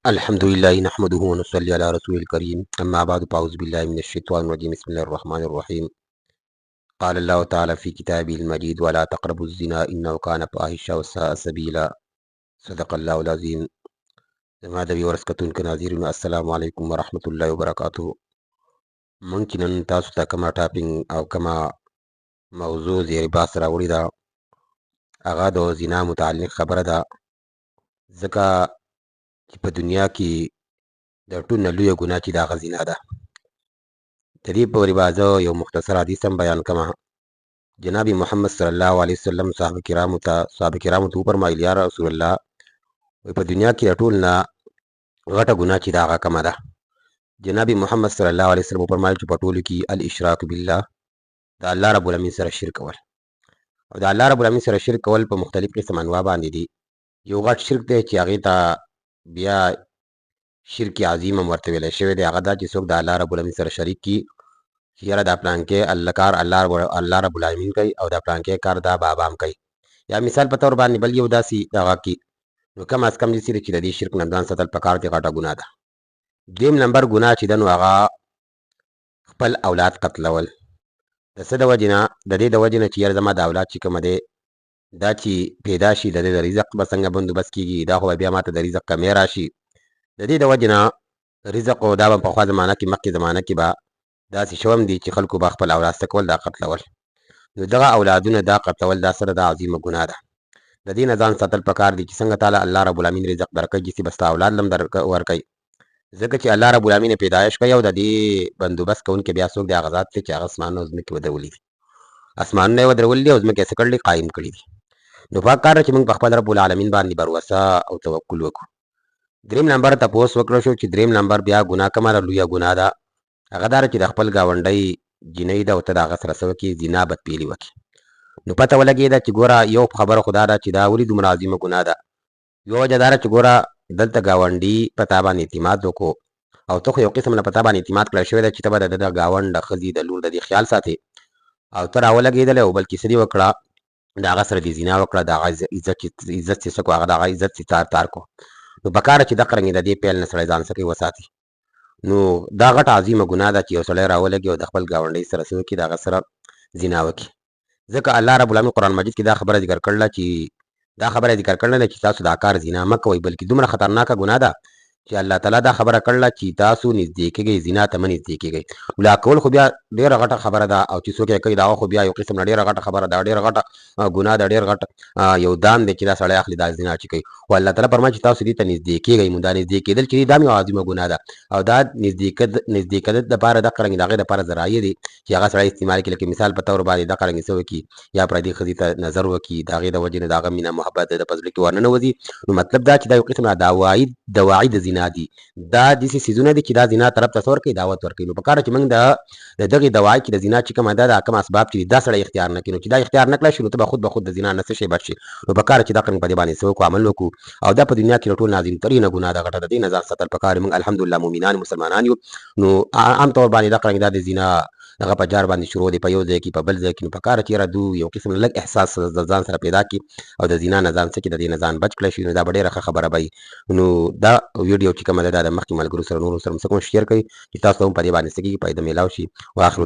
الحمد لله نحمده ونصلي على رسول الكريم أما بعد فأعوذ بالله من الشيطان الرجيم بسم الله الرحمن الرحيم قال الله تعالى في كتابه المجيد ولا تقربوا الزنا إنه كان فاحشة وساء سبيلا صدق الله العظيم زما د ویورس کتونکو ناظرینو السلام علیکم ورحمة الله وبرکاته ممکن نن تاسو ته کومه ټاپینګ او کومه موضوع زیر باس راوړې ده هغه د زنا متعلق خبره ده ځکه چې په دنیا کې د ټول نه لویه ګناه چې د هغه زنا ده د دې پورې به زه یو مختصر حدیث هم بیان کوم جناب محمد صلی الله علیه وسلم صحابه کرامو ته وفرمایل یا رسول الله په دنیا کې د ټول نه غټه ګناه چې د هغه کومه ده جناب محمد صلی الله علیه وسلم وفرمایل چې په ټولو کې الاشراک بالله د الله رب العالمین سره شرک کول او د الله رب العالمین سره شرک کول په مختلف قسم انواع باندې دي یو غټ شرک دی چې هغې ته بیا شرک عظیم هم ورته ویلی شوی دی هغه دا چې څوک د الله رب العالمین سره شریک کي چې یاره دا پلانکې کار الله رب العالمین کوي او دا پلانکې کار دا بابا هم کوي یا مثال په طور باندې بل یو داسې دغه کي نو کم از کم داسې دی چې د دې شرک نه ځان ساتل پکار دی غټه ګناه ده دویم نمبر ګناه چې ده نو هغه خپل اولاد قتلول د څه د وجې نه د دې د وجې نه چې یاره زما د اولاد چې کومه دی دا چې پیدا شي د دې د رزق به څنګه بندوبست کېږي دا خو به بیا ماته د رزق کمی راشي د دې د وجې نه رزق او دا به پخوا زمانه کې مخکې زمانه کې به داسې شوم دي چې خلکو به خپل اولاد څه کول دا قتلول نو دغه اولادونه دا قتلول دا سره دا عظیمه ګناه ده د دې نه ځان ساتل پکار دي چې څنګه تعالی الله رب العالمین رزق درکوي داسې به ستا اولاد لم ورکوي ځکه چې الله رب العالمین پیدایش کوي او د دې بندوبست کوونکی بیا څوک دی هغه ذات دی چې هغه اسمانونه او ځمکې ودرولي دي اسمانونه یې ودرولي دي او ځمکې یې څه کړلي قایم کړي دي نو پکار ده چې موږ په خپل رب العالمین باندې بروسه او توکل وکړو دریم نمبر تپوس وکړو شو چې دریم نمبر بیا ګناه کومه ده لویه ګناه ده هغه دا چې د خپل ګاونډۍ جینۍ ده او ته د هغه سره څه وکړې زنا بدپیلي وکړې نو پته ولګېده چې ګوره یو خبره خو دا ده چې دا ولې دومره عظیمه ګناه ده یو وجه دا ده چې ګوره دلته ګاونډي په تا باندې اعتماد وکړو او ته خو یو قسم نه په تا باندې اعتماد کړی شوی ده چې ته به د ده د ګاونډ د ښځې د لور د دې خیال ساتې او ته راولګېدلی او بلکې څه دې وکړه د هغه سره دې زنا وکړه د هغه عزت چې څه کړو هغه د هغه عزت چې تار کړو نو پکار چې دغه رنګې د دې پیل نه سړی ځان څه کوي وساتي نو دا غټه عظیمه ګناه ده چې یو سړی راولګي او د خپل ګاونډۍ سره څه وکړي د هغه سره زنا وکړي ځکه الله رب العالمین قرآن مجید کې دا خبره ذکر کړله چې تاسو دا کار زنا مه کوئ بلکې دومره خطرناکه ګناه ده چې الله تعالی دا خبره کړله چې تاسو نږدې کېږئ زنا ته مه نږدې کېږئ ولا کول خو بیا ډېره غټه خبره ده او چې څوک یې کوي دا خو بیا یو قسم نه ډېره غټه خبره ده ډېره غټه ګناه ده ډېر غټ یو دام دی چې دا سړی اخلي دا زنا چې کوي خو الله تعالی فرمایي چې تاسو دې ته نږدې کېږئ نو دا نږدې کېدل چې دا یو عظیمه ګناه ده او دا نږدې کېدل دپاره دغه رنګې د هغې دپاره ذرایع دي چې هغه سړی استعمال کړي لکه مثال په طور باندې دغه رنګې څه وکړي یا پردۍ ښځې ته نظر وکړي د هغې د وجې نه د هغه مینه محبت د په زړه کې ورننوځي نو مطلب دا چې دا یو قسم دواعي د زنا دي دا داسې څیزونه دي چې دا زنا طرف ته څه ورکوي دعوت ورکوي نو پکار ده چې موږ د دغې دواعي چې د زنا چې کومه ده دا کوم اسباب چې دا سړی اختیار نه کړي نو چې دا اختیار نه کړی شي نو ته به خود د زنا نه څه شی بچ شي نو پکار چې دغه رنګ په دې باندې څه وکړو عمل وکړو او دا په دنیا کې د ټولو نه عظیمترینه ګناه ده غټه د دې نه ځان ساتل پکار موږ الحمدلله مؤمنان مسلمانان یو نو عام طور باندې دغه رنګ دا د زنا هغه په جار باندې شروع دی په یو ځای کې په بل ځای کې نو پکار چې یاره دو یو قسم لږ احساس د ځان سره پیدا کړي او د زنا نه ځان څه کړي د دې نه ځان بچ کړی شي نو دا به ډېره ښه خبره به وي نو دا ویډیو چې کومه ده دا د مخکې ملګرو سره نورو سره هم څه کوم شیر کوئ چې تاسو هم په دې باندې څه کېږي فایده میلاو شي واخر